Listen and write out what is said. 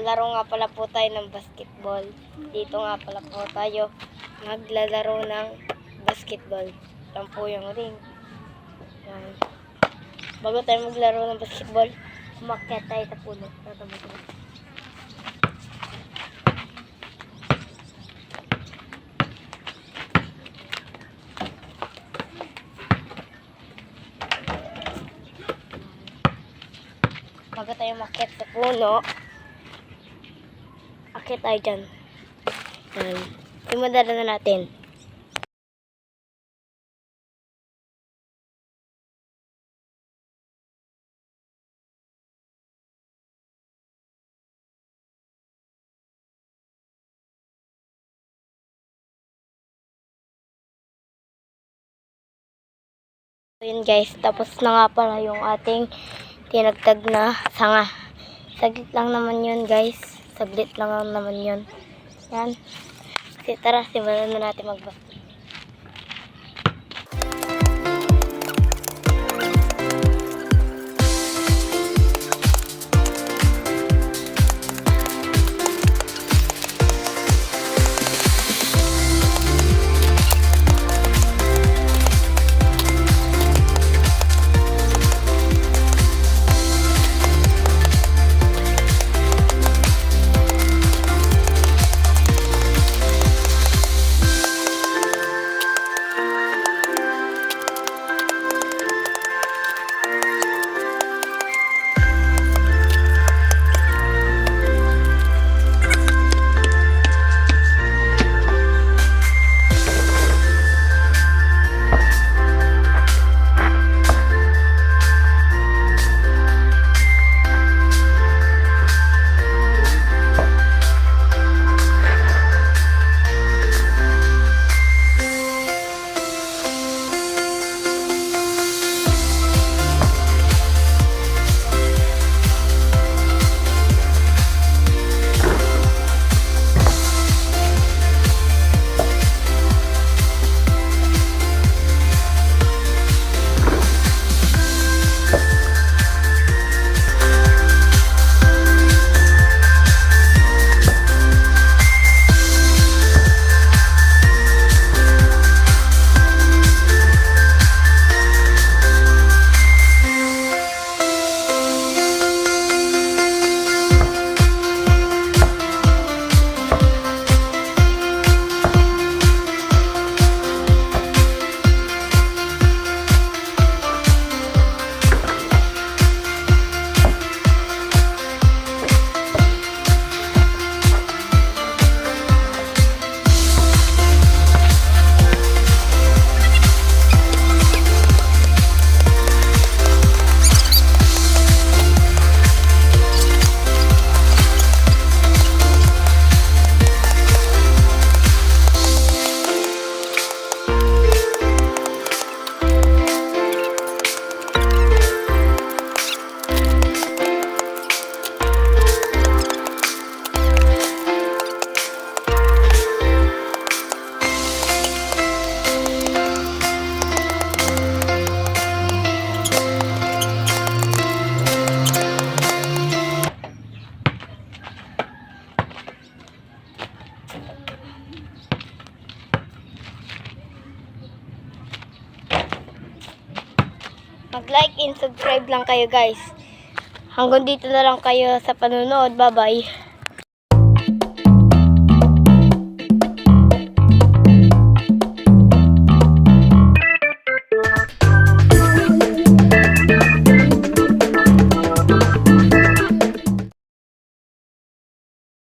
maglalaro nga pala po tayo ng basketball. Dito nga pala po tayo maglalaro ng basketball. Yan po yung ring. Yan. Bago tayo maglaro ng basketball, umakyat tayo sa puno. Bago tayo umakyat sa puno, akyat tayo dyan. Yan. Imadala na natin. Yun guys, tapos na nga pala yung ating tinagtag na sanga. Saglit lang naman yun guys. Saglit lang naman yun. Yan. Kasi tara, simulan na natin magbasket. Mag-like and subscribe lang kayo guys. Hanggang dito na lang kayo sa panonood. Bye-bye.